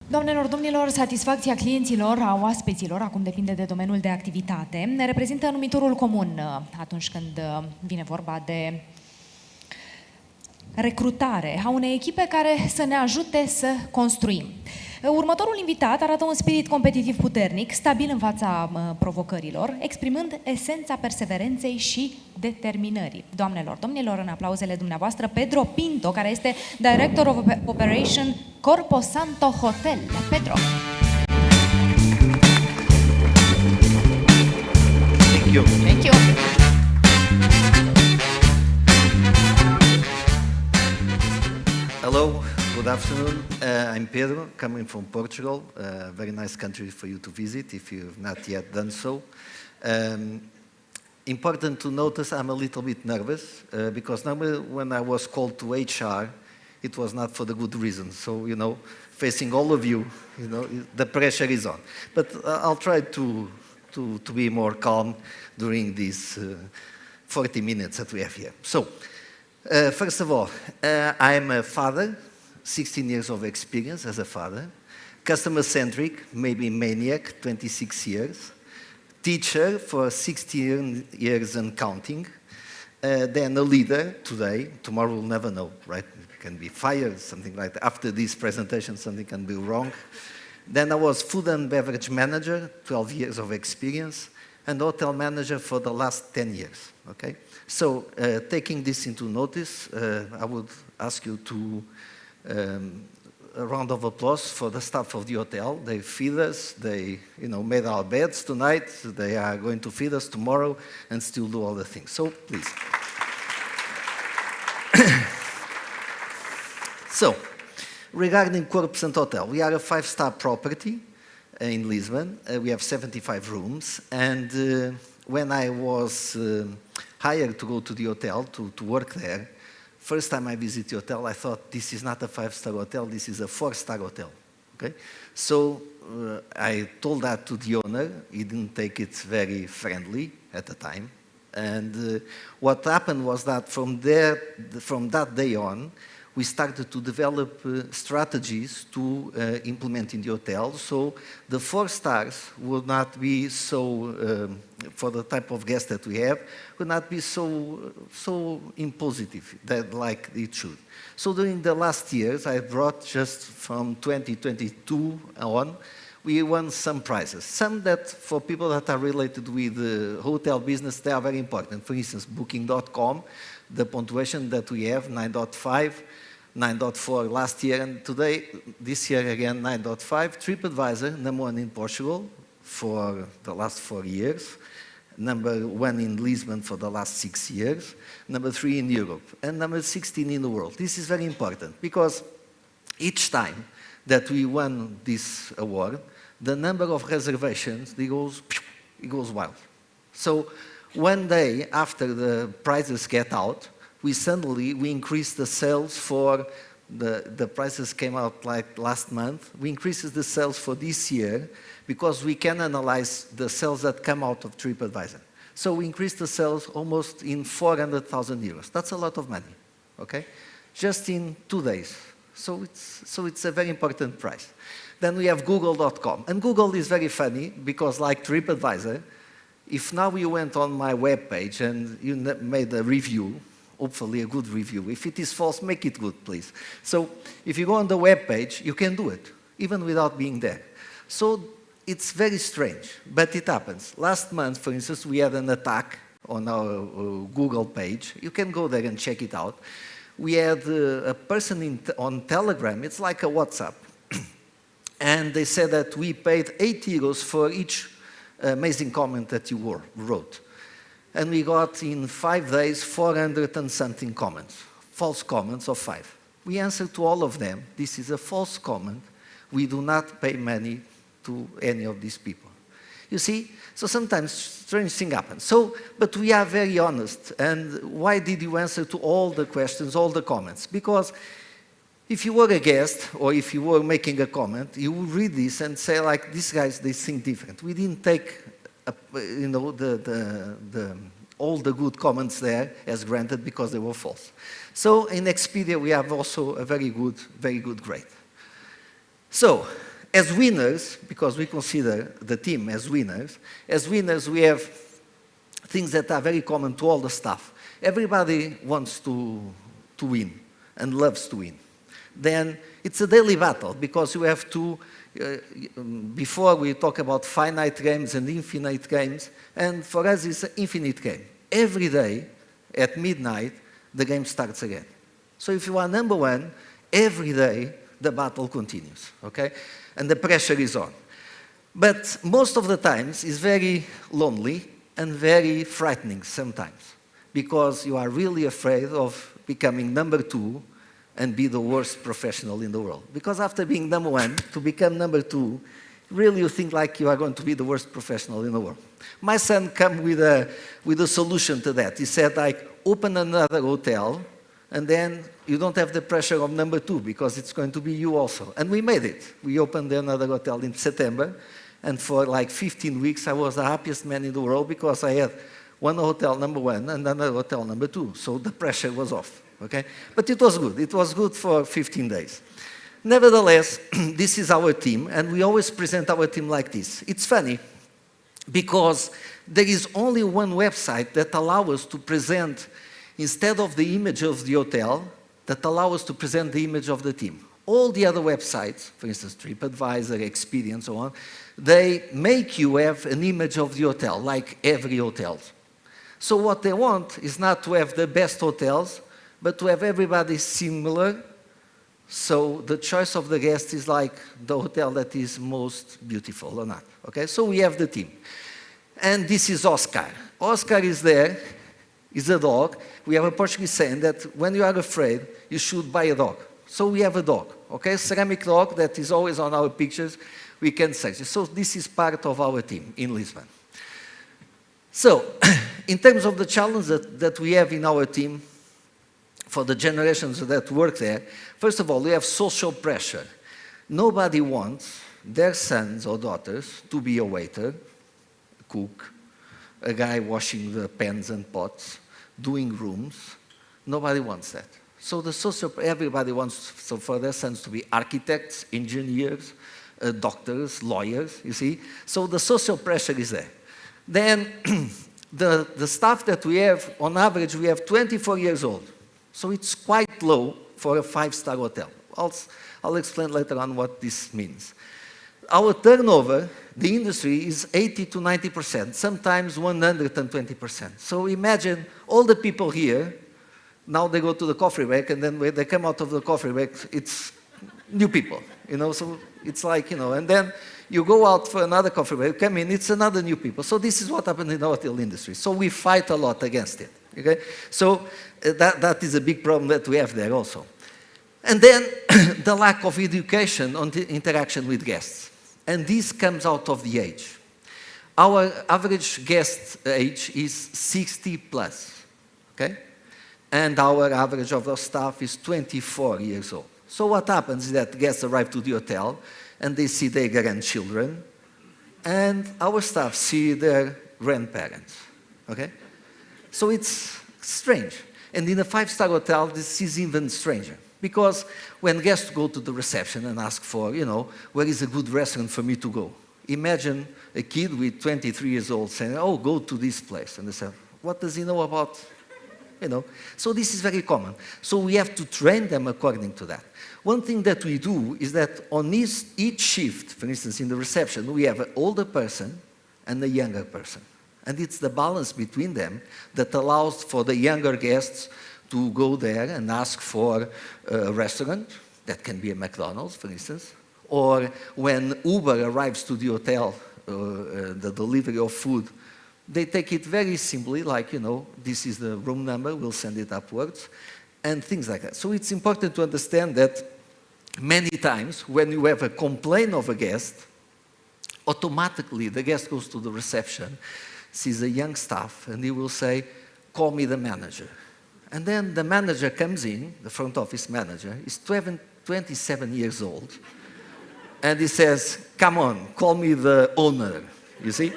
Doamnelor, domnilor, satisfacția clienților, a oaspeților, acum depinde de domeniul de activitate, ne reprezintă numitorul comun atunci când vine vorba de recrutare a unei echipe care să ne ajute să construim. Următorul invitat arată un spirit competitiv puternic, stabil în fața provocărilor, exprimând esența perseverenței și determinării. Doamnelor, domnilor, în aplauzele dumneavoastră, Pedro Pinto, care este Director of Operation Corpo Santo Hotel. Pedro. Thank you. Thank you. Hello, good afternoon. I'm Pedro, coming from Portugal. Very nice country for you to visit if you've not yet done so. Important to notice I'm a little bit nervous because normally when I was called to HR, it was not for the good reason. So, facing all of you, the pressure is on. But I'll try to be more calm during these 40 minutes that we have here. So, first of all, I'm a father, 16 years of experience as a father, customer-centric, maybe maniac, 26 years, teacher for 16 years and counting, then a leader today, tomorrow we'll never know, right? You can be fired, something like that. After this presentation, something can be wrong. Then I was food and beverage manager, 12 years of experience, and hotel manager for the last 10 years, okay? So, taking this into notice, I would ask you to a round of applause for the staff of the hotel. They feed us, they made our beds tonight, they are going to feed us tomorrow and still do all the things. So, please. So, regarding Corpo Santo Hotel, we are a 5-star property in Lisbon. We have 75 rooms, and when I was hired to go to the hotel, to work there, first time I visited the hotel, I thought, this is not a 5-star hotel, this is a 4-star hotel, okay? So I told that to the owner. He didn't take it very friendly at the time. And what happened was that from that day on, we started to develop strategies to implement in the hotel. So the 4 stars would not be so, for the type of guests that we have, would not be so impositive like it should. So during the last years, I brought just from 2022 on, we won some prizes. Some that for people that are related with the hotel business, they are very important. For instance, Booking.com, the punctuation that we have, 9.5, 9.4 last year, and this year again, 9.5. TripAdvisor, #1 in Portugal for the last 4 years. #1 in Lisbon for the last 6 years. #3 in Europe. And #16 in the world. This is very important because each time that we won this award, the number of reservations, it goes wild. So one day after the prizes get out, we increased the sales for the prices came out like last month. We increased the sales for this year because we can analyze the sales that come out of TripAdvisor. So we increased the sales almost in 400,000 euros. That's a lot of money, okay? Just in 2 days. So it's a very important prize. Then we have Google.com. And Google is very funny because like TripAdvisor, if now you went on my webpage and you made a review, hopefully a good review. If it is false, make it good, please. So if you go on the web page, you can do it, even without being there. So it's very strange, but it happens. Last month, for instance, we had an attack on our Google page. You can go there and check it out. We had a person on Telegram, it's like a WhatsApp, and they said that we paid 8 euros for each amazing comment that you wrote. And we got in 5 days 400 and something comments, false comments of 5. We answered to all of them, this is a false comment, we do not pay money to any of these people. You see, so sometimes strange things happen. But we are very honest, and why did you answer to all the questions, all the comments? Because if you were a guest, or if you were making a comment, you would read this and say like, these guys, they think different. We didn't take all the good comments there as granted because they were false. So in Expedia, we have also a very good grade. So as winners, because we consider the team as winners we have things that are very common to all the staff. Everybody wants to win and loves to win. Then it's a daily battle because you have to, before we talk about finite games and infinite games, and for us it's an infinite game. Every day at midnight, the game starts again. So if you are number one, every day the battle continues, okay? And the pressure is on. But most of the times it's very lonely and very frightening sometimes because you are really afraid of becoming number two and be the worst professional in the world. Because after being number one, to become number two, really you think like you are going to be the worst professional in the world. My son came with a solution to that. He said, like, open another hotel, and then you don't have the pressure of number two, because it's going to be you also. And we made it. We opened another hotel in September, and for like 15 weeks, I was the happiest man in the world, because I had one hotel number one and another hotel number two. So the pressure was off, okay? But it was good. It was good for 15 days. Nevertheless, this is our team, and we always present our team like this. It's funny, because there is only one website that allows us to present, instead of the image of the hotel, that allows us to present the image of the team. All the other websites, for instance, TripAdvisor, Expedia, so on, they make you have an image of the hotel, like every hotel. So what they want is not to have the best hotels, but to have everybody similar, so the choice of the guest is like the hotel that is most beautiful or not, okay? So we have the team. And this is Oscar. Oscar is there, is a dog. We have a Portuguese saying that when you are afraid, you should buy a dog. So we have a dog, okay? Ceramic dog that is always on our pictures. We can search it. So this is part of our team in Lisbon. So, in terms of the challenge that we have in our team, for the generations that work there, first of all, we have social pressure. Nobody wants their sons or daughters to be a waiter, a cook, a guy washing the pans and pots, doing rooms. Nobody wants that. So everybody wants for their sons to be architects, engineers, doctors, lawyers, you see. So the social pressure is there. Then the staff that we have, on average, we have 24 years old. So it's quite low for a 5-star hotel. I'll explain later on what this means. Our turnover, the industry, is 80 to 90%, sometimes 120%. So imagine all the people here, now they go to the coffee break, and then when they come out of the coffee break, it's new people, you know, so it's like, you know, and then you go out for another coffee break, come in, it's another new people. So this is what happened in the hotel industry. So we fight a lot against it, okay? So that is a big problem that we have there also. And then the lack of education on the interaction with guests. And this comes out of the age. Our average guest age is 60 plus, okay? And our average of our staff is 24 years old. So what happens is that guests arrive to the hotel and they see their grandchildren, and our staff see their grandparents, okay? So it's strange. And in a 5-star hotel, this is even stranger. Because when guests go to the reception and ask for, you know, where is a good restaurant for me to go? Imagine a kid with 23 years old saying, oh, go to this place. And they say, what does he know about, you know? So this is very common. So we have to train them according to that. One thing that we do is that on each shift, for instance, in the reception, we have an older person and a younger person. And it's the balance between them that allows for the younger guests to go there and ask for a restaurant, that can be a McDonald's, for instance, or when Uber arrives to the hotel, the delivery of food, they take it very simply, like, you know, this is the room number, we'll send it upwards, and things like that. So it's important to understand that many times when you have a complaint of a guest, automatically the guest goes to the reception, sees a young staff, and he will say, call me the manager. And then the manager comes in, the front office manager, is 27 years old, and he says, come on, call me the owner, you see?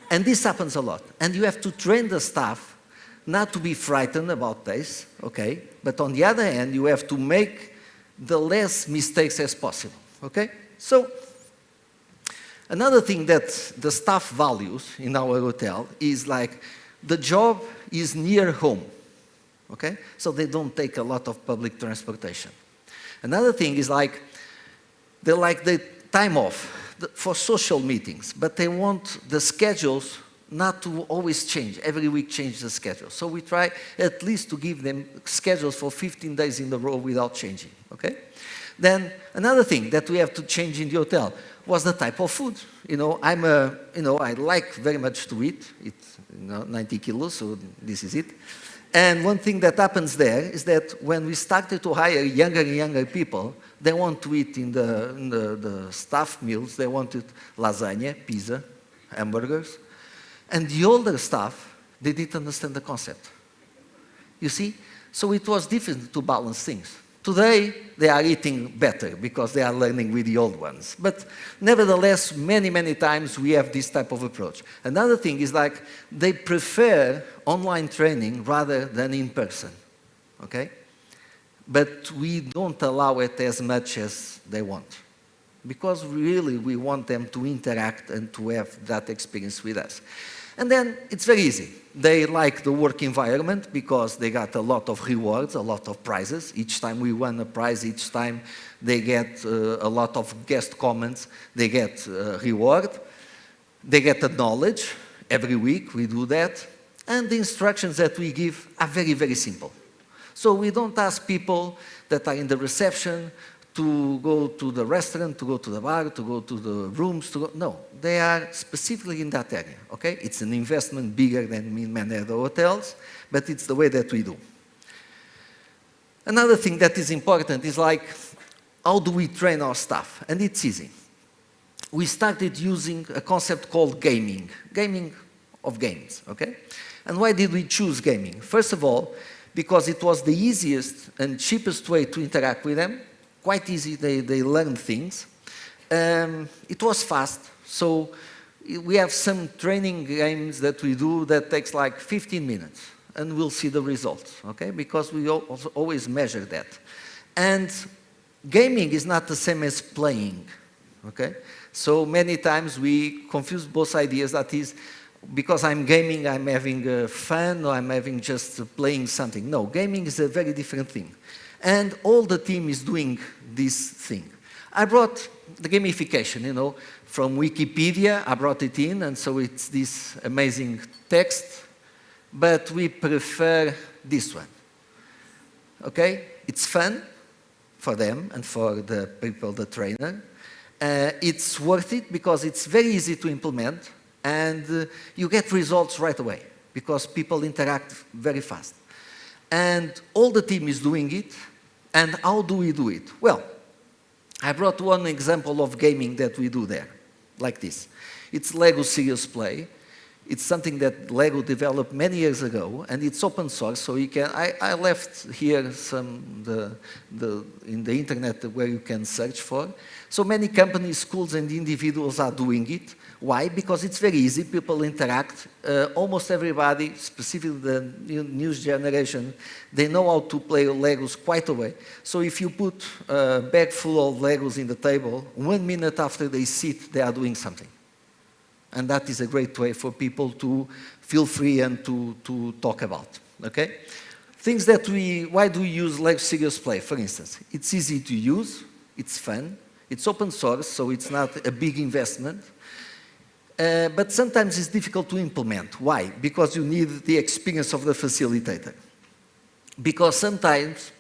And this happens a lot. And you have to train the staff not to be frightened about this, okay? But on the other hand, you have to make the less mistakes as possible, okay? So Another thing that the staff values in our hotel is like the job is near home, okay? So they don't take a lot of public transportation. Another thing is like, they like the time off for social meetings, but they want the schedules not to always change, every week change the schedule. So we try at least to give them schedules for 15 days in a row without changing, okay? Then another thing that we have to change in the hotel was the type of food. You know, I like very much to eat. It's 90 kilos, so this is it. And one thing that happens there is that when we started to hire younger and younger people, they want to eat in the staff meals, they wanted lasagna, pizza, hamburgers. And the older staff, they didn't understand the concept. You see? So it was difficult to balance things. Today, they are eating better because they are learning with the old ones. But nevertheless, many, many times we have this type of approach. Another thing is like they prefer online training rather than in person, okay? But we don't allow it as much as they want. Because really we want them to interact and to have that experience with us. And then it's very easy. They like the work environment because they got a lot of rewards, a lot of prizes. Each time we win a prize, each time they get a lot of guest comments, they get reward. They get the knowledge. Every week we do that. And the instructions that we give are very, very simple. So we don't ask people that are in the reception to go to the restaurant, to go to the bar, to go to the rooms, no. They are specifically in that area, okay? It's an investment bigger than in many other hotels, but it's the way that we do. Another thing that is important is like, how do we train our staff? And it's easy. We started using a concept called gaming of games, okay? And why did we choose gaming? First of all, because it was the easiest and cheapest way to interact with them. Quite easy, they learn things. It was fast, so we have some training games that we do that takes like 15 minutes, and we'll see the results, okay? Because we always measure that. And gaming is not the same as playing, okay? So many times we confuse both ideas, that is, because I'm gaming, I'm having fun, or I'm having just playing something. No, gaming is a very different thing. And all the team is doing this thing. I brought the gamification, you know, from Wikipedia. I brought it in, and so it's this amazing text, but we prefer this one. Okay? It's fun for them and for the people, the trainer. It's worth it because it's very easy to implement, and you get results right away because people interact very fast. And all the team is doing it. And how do we do it? Well, I brought one example of gaming that we do there, like this. It's Lego Serious Play. It's something that Lego developed many years ago, and it's open source, so you can. I left here some in the internet where you can search for. So many companies, schools, and individuals are doing it. Why? Because it's very easy. People interact. Almost everybody, specifically the new generation, they know how to play Legos quite a way. So if you put a bag full of Legos in the table, 1 minute after they sit, they are doing something. And that is a great way for people to feel free and to talk about, okay? Things that why do we use Lego Serious Play, for instance? It's easy to use, it's fun, it's open source, so it's not a big investment. But sometimes it's difficult to implement. Why? Because you need the experience of the facilitator. Because sometimes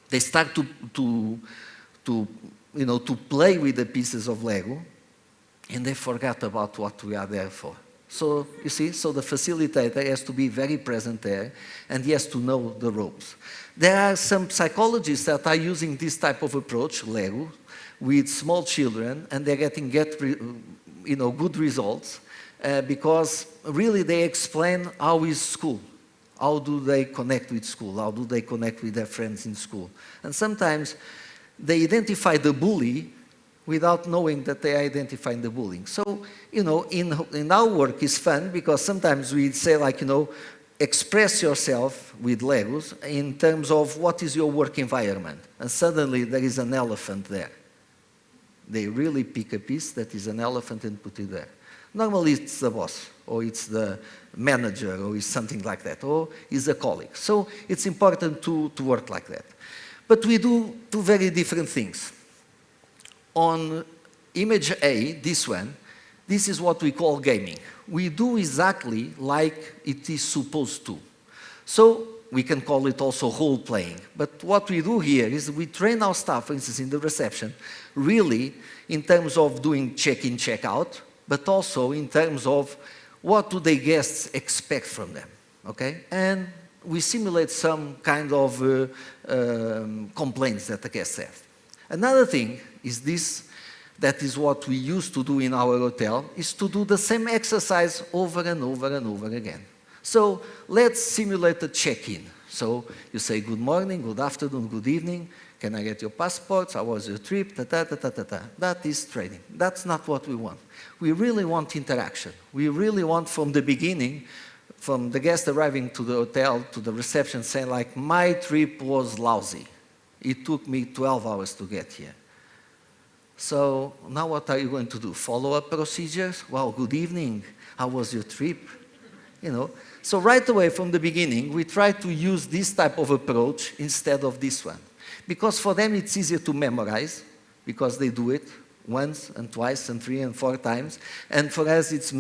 they start to play with the pieces of Lego, and they forgot about what we are there for. So, you see, so the facilitator has to be very present there, and he has to know the ropes. There are some psychologists that are using this type of approach, Lego, with small children, and they're getting good results, because really they explain how is school. How do they connect with school? How do they connect with their friends in school? And sometimes they identify the bully without knowing that they are identifying the bullying. So, in our work is fun because sometimes we say like, express yourself with Legos in terms of what is your work environment. And suddenly there is an elephant there. They really pick a piece that is an elephant and put it there. Normally it's the boss, or it's the manager, or it's something like that, or it's a colleague. So it's important to work like that. But we do two very different things. On image A, this one, this is what we call gaming. We do exactly like it is supposed to. So we can call it also role-playing. But what we do here is we train our staff, for instance, in the reception, really in terms of doing check-in, check-out, but also in terms of what do the guests expect from them, okay? And we simulate some kind of complaints that the guests have. Another thing is this, that is what we used to do in our hotel, is to do the same exercise over and over and over again. So let's simulate a check-in. So you say good morning, good afternoon, good evening, can I get your passports, how was your trip, ta-ta-ta-ta-ta-ta. That is training. That's not what we want. We really want interaction. We really want from the beginning, from the guest arriving to the hotel, to the reception saying like, my trip was lousy. It took me 12 hours to get here. So now what are you going to do? Follow-up procedures? Well, good evening. How was your trip? You know, so right away from the beginning, we try to use this type of approach instead of this one. Because for them it's easier to memorize, because they do it once and twice and 3 and 4 times. And for us it's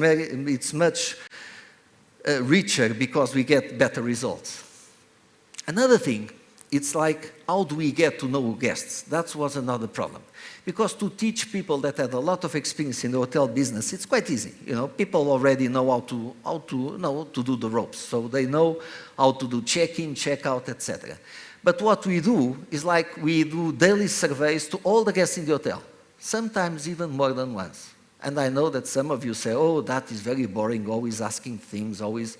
much richer because we get better results. Another thing, it's like, how do we get to know guests? That was another problem. Because to teach people that had a lot of experience in the hotel business, it's quite easy. You know, people already know how to do the ropes. So they know how to do check-in, check-out, etc. But what we do is like we do daily surveys to all the guests in the hotel, sometimes even more than once. And I know that some of you say, oh, that is very boring, always asking things, always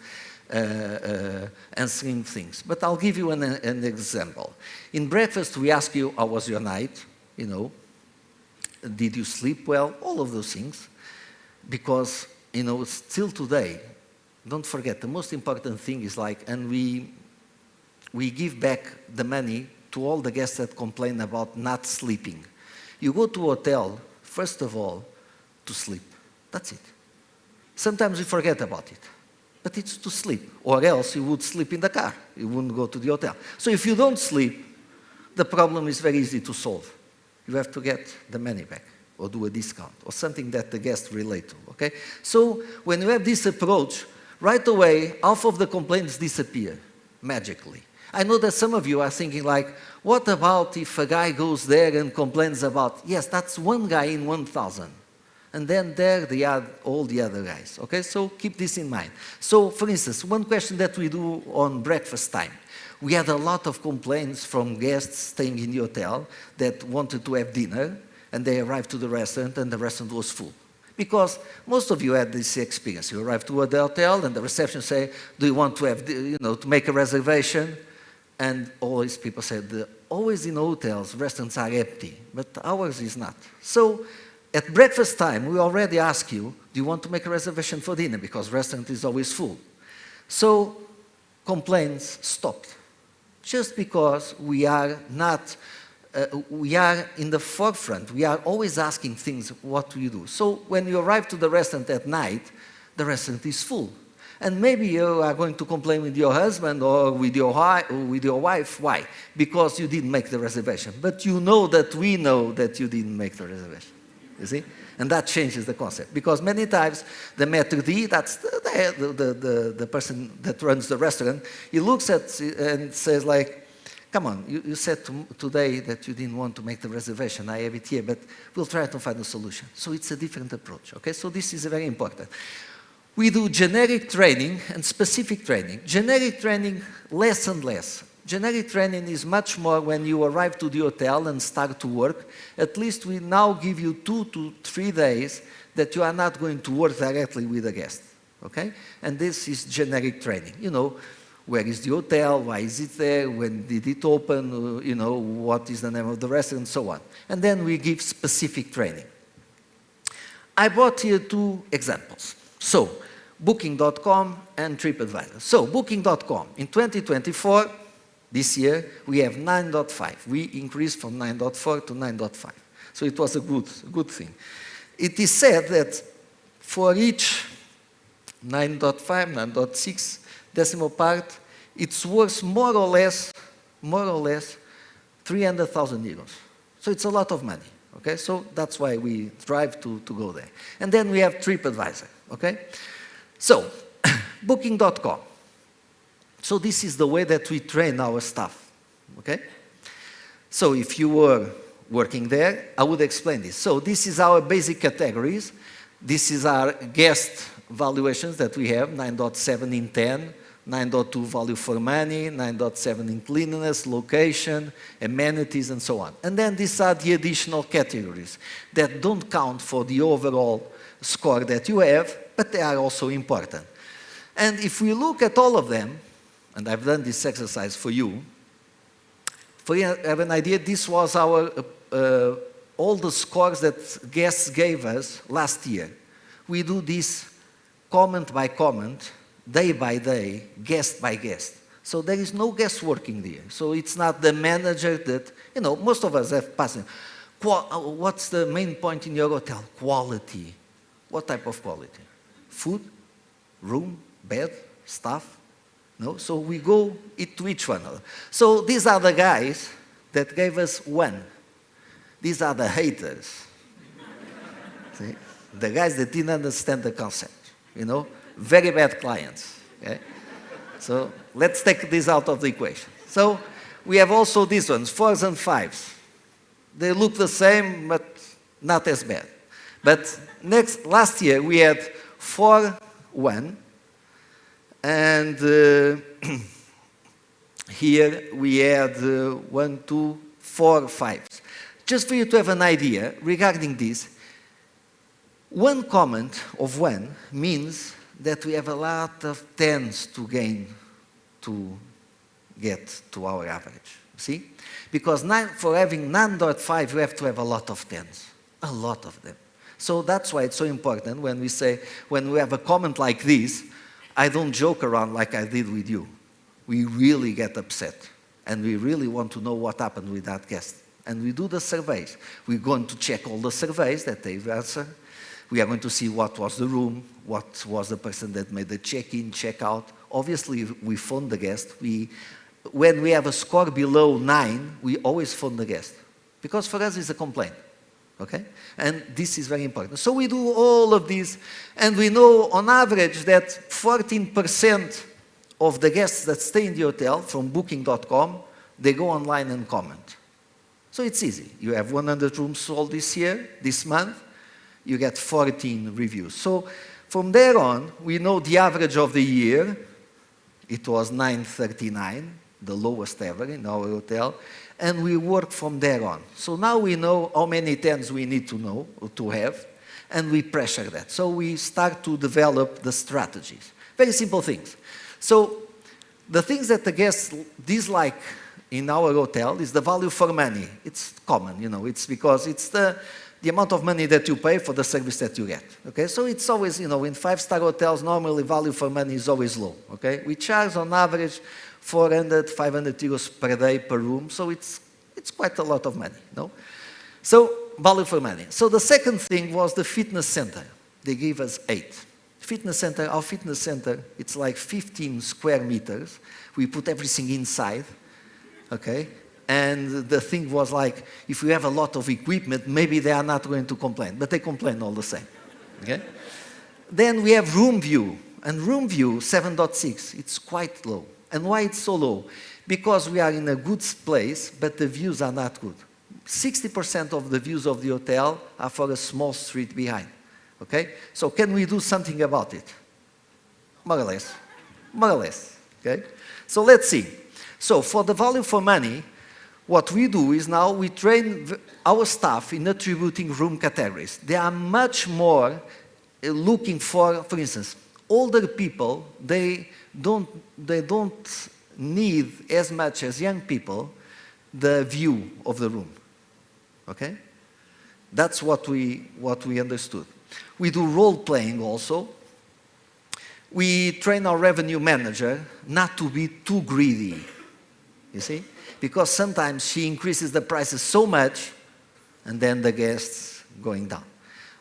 answering things. But I'll give you an example. In breakfast, we ask you, how was your night? You know, did you sleep well? All of those things. Because, you know, still today, don't forget, the most important thing is like, and we give back the money to all the guests that complain about not sleeping. You go to a hotel, first of all, to sleep. That's it. Sometimes we forget about it. But it's to sleep, or else you would sleep in the car. You wouldn't go to the hotel. So if you don't sleep, the problem is very easy to solve. You have to get the money back, or do a discount, or something that the guests relate to, okay? So when you have this approach, right away, half of the complaints disappear, magically. I know that some of you are thinking like, what about if a guy goes there and complains about, yes, that's one guy in 1,000. And then there they are all the other guys, okay? So keep this in mind. So for instance, one question that we do on breakfast time, we had a lot of complaints from guests staying in the hotel that wanted to have dinner, and they arrived to the restaurant and the restaurant was full. Because most of you had this experience. You arrive to the hotel and the reception say, do you want to have, you know, to make a reservation? And always people said, always in hotels, restaurants are empty, but ours is not. So at breakfast time, we already ask you, do you want to make a reservation for dinner? Because restaurant is always full. So complaints stopped. Just because we are not, we are in the forefront. We are always asking things, what do you do? So when you arrive to the restaurant at night, the restaurant is full. And maybe you are going to complain with your husband or with your wife. Why? Because you didn't make the reservation. But you know that we know that you didn't make the reservation. You see? And that changes the concept. Because many times, the maître d', that's the person that runs the restaurant, he looks at and says like, come on, you said today that you didn't want to make the reservation. I have it here, but we'll try to find a solution. So it's a different approach, okay? So this is very important. We do generic training and specific training. Generic training, less and less. Generic training is much more when you arrive to the hotel and start to work. At least we now give you 2 to 3 days that you are not going to work directly with the guest, okay? And this is generic training. You know, where is the hotel, why is it there, when did it open, you know, what is the name of the restaurant, and so on. And then we give specific training. I brought here 2 examples. So, Booking.com and TripAdvisor. So, Booking.com, in 2024, this year, we have 9.5. We increased from 9.4 to 9.5. So it was a good thing. It is said that for each 9.5, 9.6 decimal part, it's worth more or less 300,000 euros. So it's a lot of money, okay? So that's why we strive to go there. And then we have TripAdvisor, okay? So, booking.com. So this is the way that we train our staff, okay? So if you were working there, I would explain this. So this is our basic categories. This is our guest valuations that we have, 9.7 in 10, 9.2 value for money, 9.7 in cleanliness, location, amenities, and so on. And then these are the additional categories that don't count for the overall score that you have, but they are also important. And if we look at all of them, and I've done this exercise for you to have an idea, this was our all the scores that guests gave us last year. We do this comment by comment, day by day, guest by guest. So there is no guesswork in there. So it's not the manager that, most of us have passed. What's the main point in your hotel? Quality. What type of quality? Food, room, bed, staff? No? So we go to each one. So these are the guys that gave us 1. These are the haters. See? The guys that didn't understand the concept. Very bad clients. Okay? So let's take this out of the equation. So we have also these ones, 4s and 5s. They look the same, but not as bad. But last year we had 4, 1, and here we had 1, 2, 4, 5s. Just for you to have an idea regarding this, 1 comment of 1 means that we have a lot of 10s to gain to get to our average. See? Because for having 9.5, you have to have a lot of 10s. A lot of them. So that's why it's so important when we have a comment like this, I don't joke around like I did with you. We really get upset. And we really want to know what happened with that guest. And we do the surveys. We're going to check all the surveys that they've answered. We are going to see what was the room, what was the person that made the check-in, check-out. Obviously, we phone the guest. When we have a score below 9, we always phone the guest. Because for us, it's a complaint. Okay? And this is very important. So we do all of this, and we know on average that 14% of the guests that stay in the hotel from booking.com, they go online and comment. So it's easy. You have 100 rooms sold this month, you get 14 reviews. So from there on, we know the average of the year. It was 939, the lowest ever in our hotel, and we work from there on. So now we know how many 10s we need to have, and we pressure that. So we start to develop the strategies. Very simple things. So the things that the guests dislike in our hotel is the value for money. It's common, it's because it's the amount of money that you pay for the service that you get. Okay, so it's always, in 5-star hotels, normally value for money is always low. Okay, we charge on average 400, 500 euros per day per room, so it's quite a lot of money. So value for money. So the second thing was the fitness center. They gave us 8. Our fitness center, it's like 15 square meters. We put everything inside. Okay. And the thing was like, if we have a lot of equipment, maybe they are not going to complain, but they complain all the same. Okay? Then we have room view, and room view 7.6, it's quite low. And why it's so low? Because we are in a good place, but the views are not good. 60% of the views of the hotel are for a small street behind. Okay? So can we do something about it? More or less. More or less. Okay? So let's see. So for the value for money, what we do is now we train our staff in attributing room categories. They are much more looking for instance, older people, they don't need as much as young people the view of the room. Okay? That's what we understood. We do role playing also. We train our revenue manager not to be too greedy. You see? Because sometimes she increases the prices so much, and then the guests going down.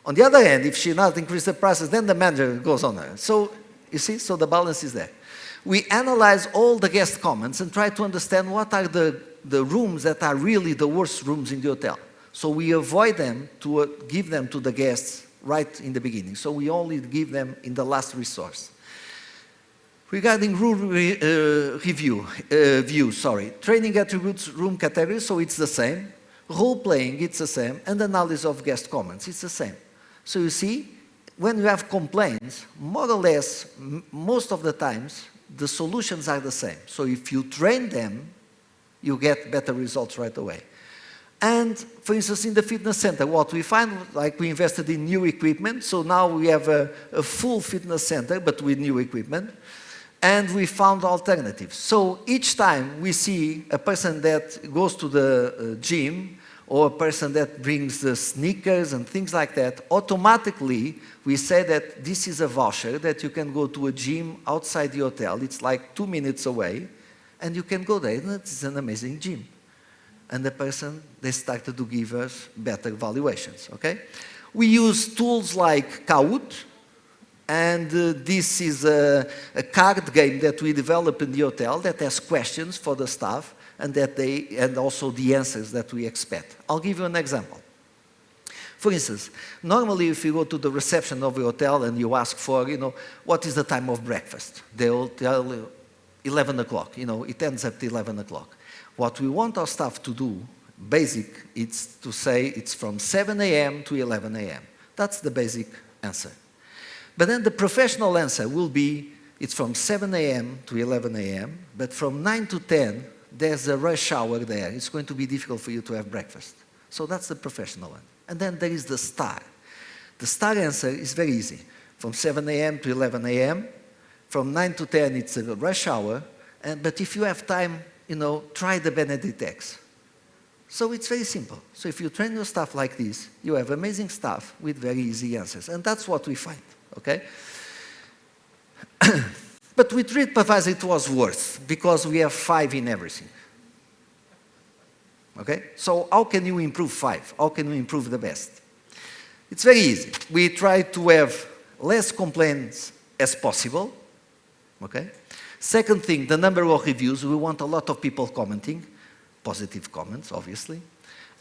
On the other hand, if she not increase the prices, then the manager goes on her. So, you see, so the balance is there. We analyze all the guest comments and try to understand what are the rooms that are really the worst rooms in the hotel. So we avoid them to give them to the guests right in the beginning. So we only give them in the last resource. Regarding room training attributes, room categories, so it's the same. Role-playing, it's the same. And analysis of guest comments, it's the same. So you see, when you have complaints, more or less, most of the times, the solutions are the same. So if you train them, you get better results right away. And for instance, in the fitness center, what we find, like we invested in new equipment, so now we have a full fitness center, but with new equipment, and we found alternatives. So each time we see a person that goes to the gym, or a person that brings the sneakers and things like that, automatically we say that this is a voucher that you can go to a gym outside the hotel. It's like 2 minutes away, and you can go there. It's an amazing gym. And the person, they started to give us better valuations, okay? We use tools like Keynote, and this is a card game that we develop in the hotel that has questions for the staff, and also the answers that we expect. I'll give you an example. For instance, normally if you go to the reception of a hotel and you ask for, what is the time of breakfast? They'll tell you 11 o'clock, it ends at 11 o'clock. What we want our staff to do, basic, it's to say it's from 7 a.m. to 11 a.m. That's the basic answer. But then the professional answer will be, it's from 7 a.m. to 11 a.m., but from 9 to 10, there's a rush hour there. It's going to be difficult for you to have breakfast. So that's the professional one. And then there is the star. The star answer is very easy. From 7 a.m. to 11 a.m., from 9 to 10, it's a rush hour. But if you have time, try the Benedict eggs. So it's very simple. So if you train your staff like this, you have amazing staff with very easy answers. And that's what we find, okay? But with TripAdvisor it was worse, because we have 5 in everything. Okay? So how can you improve 5? How can we improve the best? It's very easy. We try to have less complaints as possible. Okay? Second thing, the number of reviews. We want a lot of people commenting, positive comments, obviously,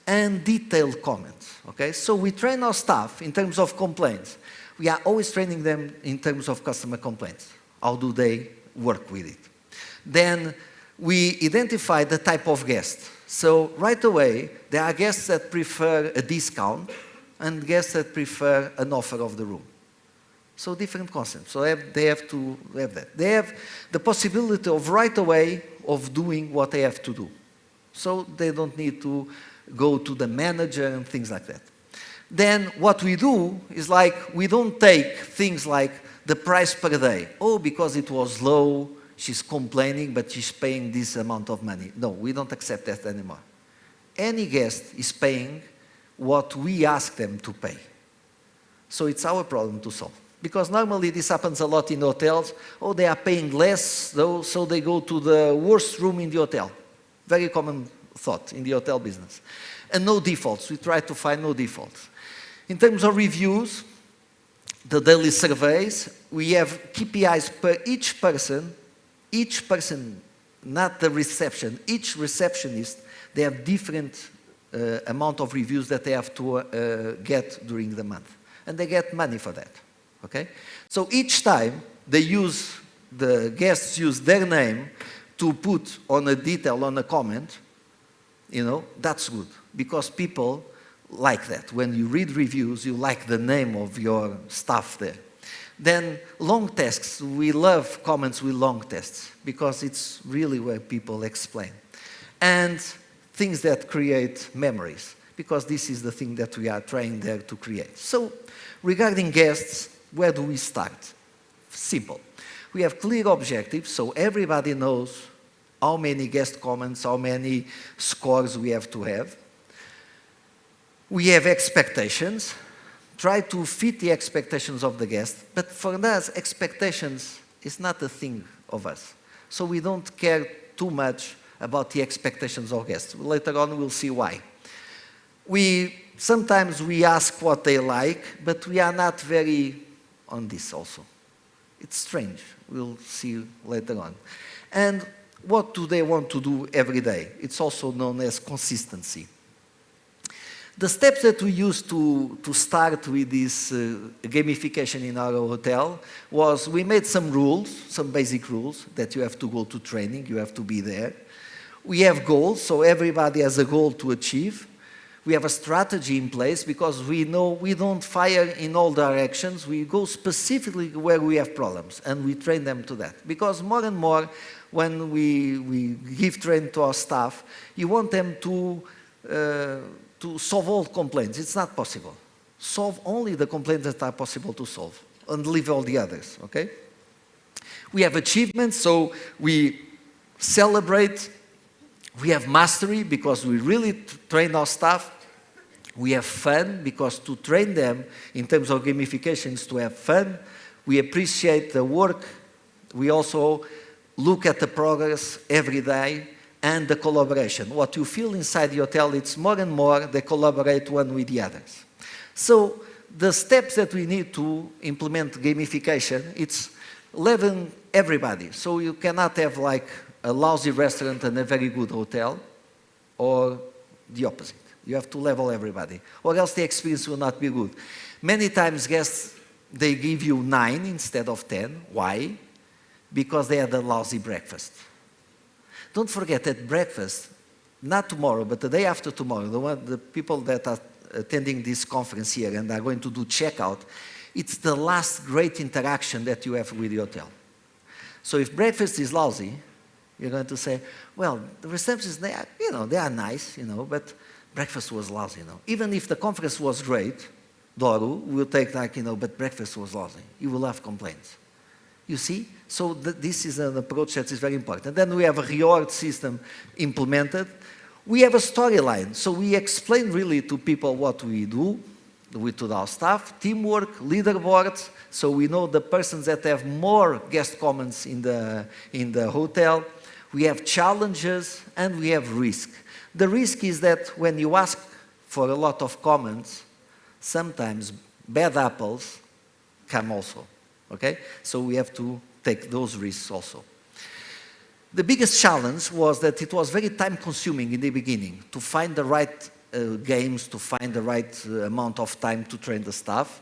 and detailed comments. Okay? So we train our staff in terms of complaints. We are always training them in terms of customer complaints. How do they work with it? Then we identify the type of guest. So right away, there are guests that prefer a discount and guests that prefer an offer of the room. So different concepts. So they have to have that. They have the possibility of right away of doing what they have to do. So they don't need to go to the manager and things like that. Then what we do is we don't take things like the price per day. Oh, because it was low, she's complaining, but she's paying this amount of money. No, we don't accept that anymore. Any guest is paying what we ask them to pay. So it's our problem to solve. Because normally this happens a lot in hotels. Oh, they are paying less, though, so they go to the worst room in the hotel. Very common thought in the hotel business. And no defaults. We try to find no defaults. In terms of reviews, the daily surveys, we have KPIs per each person, not the reception, each receptionist, they have different amount of reviews that they have to get during the month. And they get money for that, okay? So each time the guests use their name to put on a detail, on a comment, that's good. Because people like that. When you read reviews, you like the name of your staff there. Then long tests, we love comments with long tests because it's really where people explain. And things that create memories, because this is the thing that we are trying there to create. So regarding guests, where do we start? Simple. We have clear objectives, so everybody knows how many guest comments, how many scores we have to have. We have expectations, try to fit the expectations of the guest, but for us, expectations is not a thing of us. So we don't care too much about the expectations of guests. Later on, we'll see why. We sometimes we ask what they like, but we are not very on this also. It's strange. We'll see later on. And what do they want to do every day? It's also known as consistency. The steps that we used to start with this gamification in our hotel was we made some rules, some basic rules, that you have to go to training, you have to be there. We have goals, so everybody has a goal to achieve. We have a strategy in place because we know we don't fire in all directions. We go specifically where we have problems and we train them to that. Because more and more when we give training to our staff, you want them to solve all complaints. It's not possible. Solve only the complaints that are possible to solve and leave all the others, okay? We have achievements, so we celebrate. We have mastery because we really train our staff. We have fun because to train them in terms of gamification is to have fun. We appreciate the work. We also look at the progress every day. And the collaboration. What you feel inside the hotel, it's more and more they collaborate one with the others. So the steps that we need to implement gamification, it's leveling everybody. So you cannot have like a lousy restaurant and a very good hotel, or the opposite. You have to level everybody, or else the experience will not be good. Many times guests, they give you 9 instead of 10. Why? Because they had a lousy breakfast. Don't forget that breakfast, not tomorrow, but the day after tomorrow, the people that are attending this conference here and are going to do checkout, it's the last great interaction that you have with the hotel. So if breakfast is lousy, you're going to say, well, the receptionists, they are nice, but breakfast was lousy, Even if the conference was great, Doru will take but breakfast was lousy. You will have complaints. You see? So this is an approach that is very important. Then we have a reward system implemented. We have a storyline. So we explain really to people what we do to our staff, teamwork, leaderboards. So we know the persons that have more guest comments in the hotel. We have challenges and we have risk. The risk is that when you ask for a lot of comments, sometimes bad apples come also. Okay? So we have to take those risks also. The biggest challenge was that it was very time-consuming in the beginning to find the right games, to find the right amount of time to train the staff.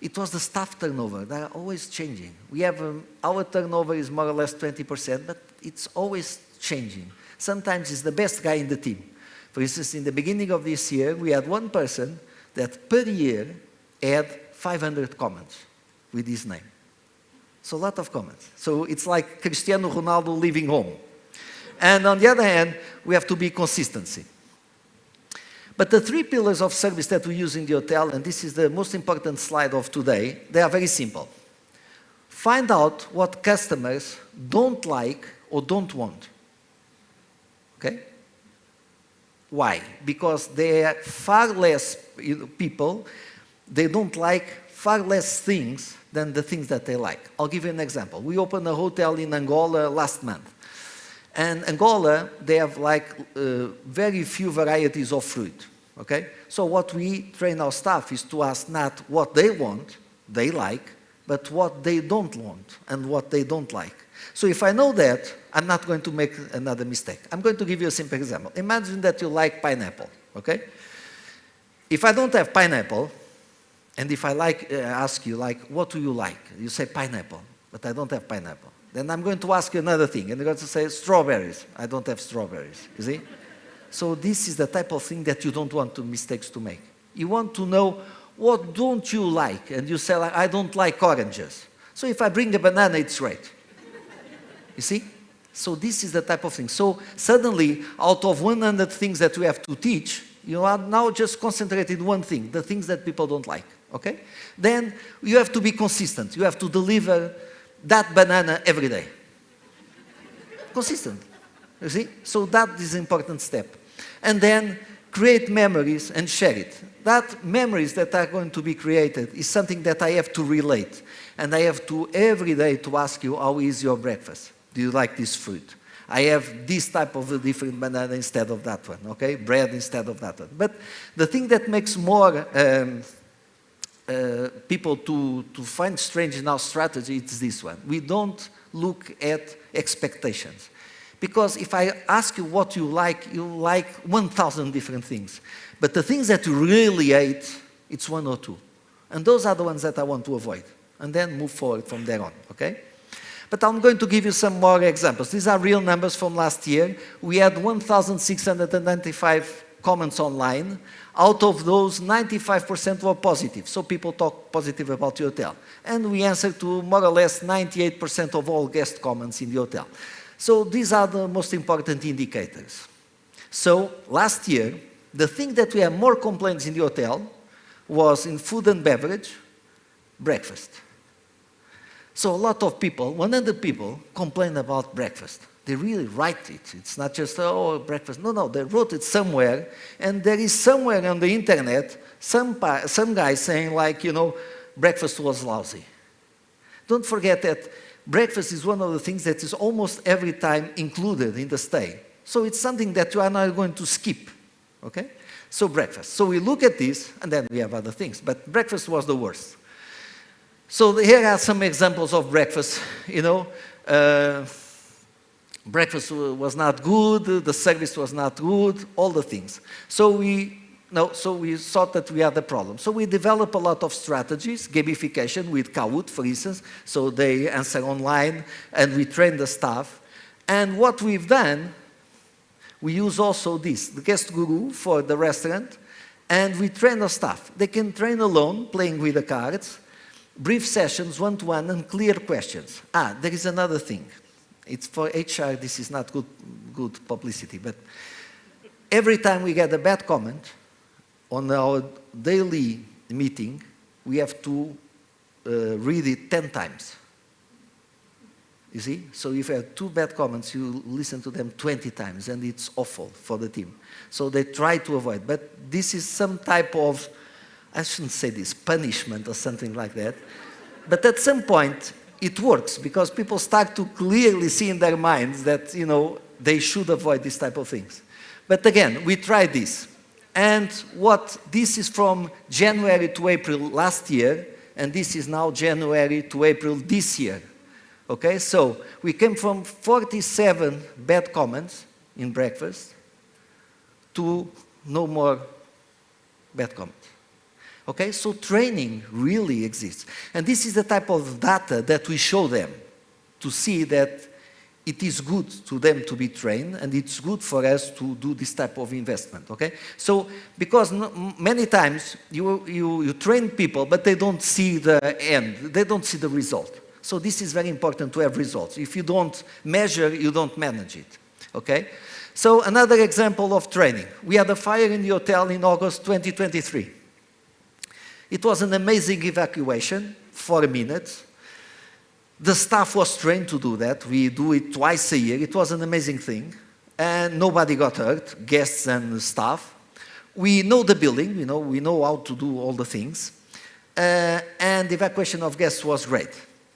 It was the staff turnover. They are always changing. We have our turnover is more or less 20%, but it's always changing. Sometimes it's the best guy in the team. For instance, in the beginning of this year, we had one person that per year had 500 comments with his name. So a lot of comments. So it's like Cristiano Ronaldo leaving home. And on the other hand, we have to be consistency. But the 3 pillars of service that we use in the hotel, and this is the most important slide of today, they are very simple. Find out what customers don't like or don't want. Okay? Why? Because there are far less people, they don't like far less things than the things that they like. I'll give you an example. We opened a hotel in Angola last month. And Angola, they have very few varieties of fruit, okay? So what we train our staff is to ask not what they want, they like, but what they don't want and what they don't like. So if I know that, I'm not going to make another mistake. I'm going to give you a simple example. Imagine that you like pineapple, okay? If I don't have pineapple, and if I ask you, what do you like? You say pineapple, but I don't have pineapple. Then I'm going to ask you another thing, and you're going to say strawberries. I don't have strawberries, you see? So this is the type of thing that you don't want mistakes to make. You want to know, what don't you like? And you say, I don't like oranges. So if I bring a banana, it's red. You see? So this is the type of thing. So suddenly, out of 100 things that we have to teach, you are now just concentrated on one thing, the things that people don't like, okay? Then you have to be consistent. You have to deliver that banana every day. Consistent, you see? So that is an important step. And then create memories and share it. That memories that are going to be created is something that I have to relate. And I have to every day to ask you, how is your breakfast? Do you like this fruit? I have this type of a different banana instead of that one, okay? Bread instead of that one. But the thing that makes more people to find strange in our strategy is this one. We don't look at expectations. Because if I ask you what you like 1,000 different things. But the things that you really hate, it's one or two. And those are the ones that I want to avoid. And then move forward from there on, okay? But I'm going to give you some more examples. These are real numbers from last year. We had 1,695 comments online. Out of those, 95% were positive. So people talk positive about the hotel. And we answered to more or less 98% of all guest comments in the hotel. So these are the most important indicators. So last year, the thing that we had more complaints in the hotel was in food and beverage, breakfast. So a lot of people, 100 people, complain about breakfast. They really write it. It's not just, oh, breakfast. No, they wrote it somewhere, and there is somewhere on the internet some guy saying like, breakfast was lousy. Don't forget that breakfast is one of the things that is almost every time included in the stay. So it's something that you are not going to skip, okay? So breakfast. So we look at this, and then we have other things, but breakfast was the worst. So here are some examples of breakfast, breakfast was not good, the service was not good, all the things. So we thought that we had a problem. So we developed a lot of strategies, gamification with Kahoot, for instance, so they answer online, and we train the staff. And what we've done, we use also this, the guest guru for the restaurant, and we train the staff. They can train alone, playing with the cards, brief sessions, one-to-one, and clear questions. There is another thing. It's for HR, this is not good publicity, but every time we get a bad comment on our daily meeting, we have to read it 10 times. You see? So if you have 2 bad comments, you listen to them 20 times, and it's awful for the team. So they try to avoid. But this is some type of, I shouldn't say this, punishment or something like that. But at some point, it works, because people start to clearly see in their minds that, they should avoid this type of things. But again, we tried this. And this is from January to April last year, and this is now January to April this year. Okay, so we came from 47 bad comments in breakfast to no more bad comments. Okay, so training really exists. And this is the type of data that we show them to see that it is good to them to be trained, and it's good for us to do this type of investment, okay? So, because many times you train people, but they don't see the end, they don't see the result. So this is very important to have results. If you don't measure, you don't manage it, okay? So another example of training. We had a fire in the hotel in August 2023. It was an amazing evacuation, 4 minutes. The staff was trained to do that. We do it twice a year. It was an amazing thing. And nobody got hurt, guests and staff. We know the building, we know how to do all the things. And the evacuation of guests was great,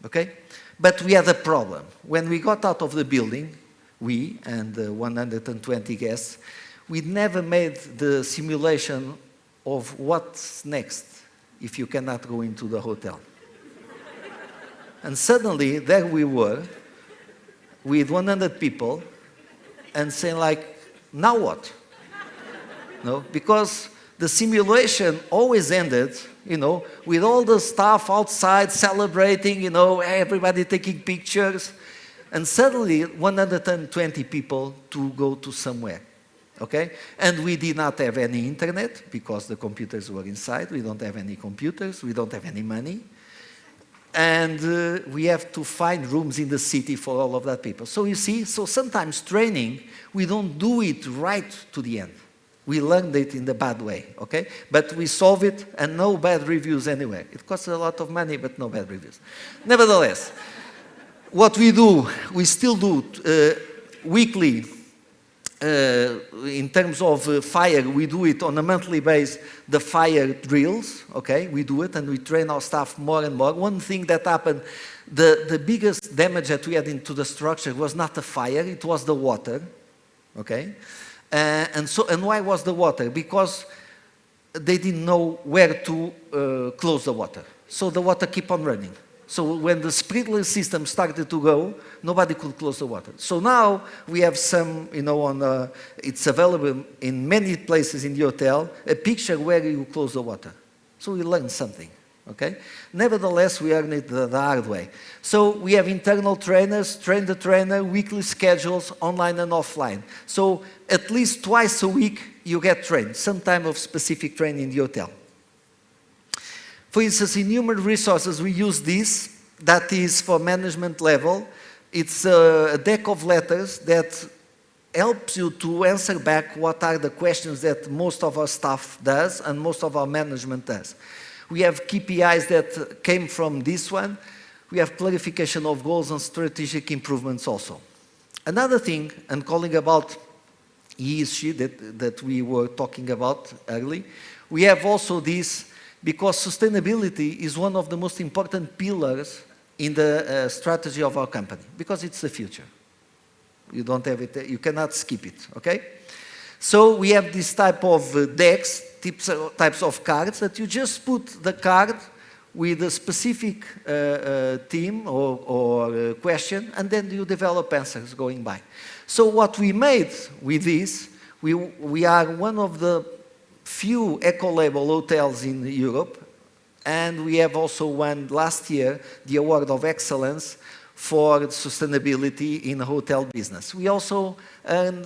okay? But we had a problem. When we got out of the building, we and 120 guests, we never made the simulation of what's next if you cannot go into the hotel. And suddenly, there we were, with 100 people, and saying like, now what? No, because the simulation always ended, with all the staff outside celebrating, everybody taking pictures, and suddenly 120 people to go to somewhere, okay? And we did not have any internet, because the computers were inside. We don't have any computers. We don't have any money. And we have to find rooms in the city for all of that people. So you see, sometimes training, we don't do it right to the end. We learned it in the bad way, okay? But we solve it, and no bad reviews anywhere. It costs a lot of money, but no bad reviews. Nevertheless, what we do, we still do weekly in terms of fire, we do it on a monthly basis, the fire drills, okay? We do it and we train our staff more and more. One thing that happened, the biggest damage that we had into the structure was not the fire, it was the water, okay? And why was the water? Because they didn't know where to close the water. So the water kept on running. So when the sprinkler system started to go, nobody could close the water. So now we have some, it's available in many places in the hotel, a picture where you close the water. So we learned something, okay? Nevertheless, we learned it the hard way. So we have internal trainers, train the trainer, weekly schedules, online and offline. So at least twice a week you get trained, some time of specific training in the hotel. For instance, in human resources, we use this, that is for management level. It's a deck of letters that helps you to answer back what are the questions that most of our staff does and most of our management does. We have KPIs that came from this one. We have clarification of goals and strategic improvements also. Another thing, and calling about she that we were talking about early, we have also this, because sustainability is one of the most important pillars in the strategy of our company, because it's the future. You don't have it, you cannot skip it, okay? So we have this type of decks, types of cards, that you just put the card with a specific theme or question, and then you develop answers going by. So what we made with this, we are one of the few eco-label hotels in Europe, and we have also won last year the Award of Excellence for sustainability in hotel business. We also earned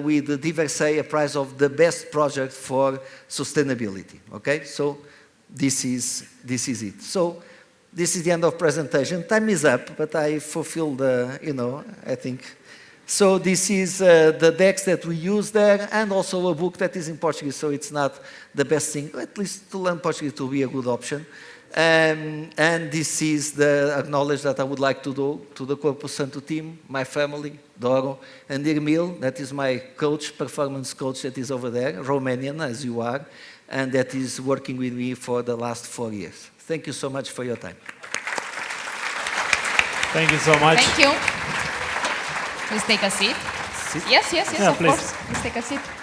with the Diversey a prize of the best project for sustainability, okay? So this is it. So this is the end of presentation. Time is up, but I fulfilled I think. So this is the decks that we use there, and also a book that is in Portuguese, so it's not the best thing, at least to learn Portuguese will be a good option. And this is the acknowledge that I would like to do to the Corpo Santo team, my family, Doro, and Irmil, that is my coach, performance coach that is over there, Romanian as you are, and that is working with me for the last 4 years. Thank you so much for your time. Thank you so much. Thank you. Please take a seat. Yes, Yeah, of please. course. Please take a seat.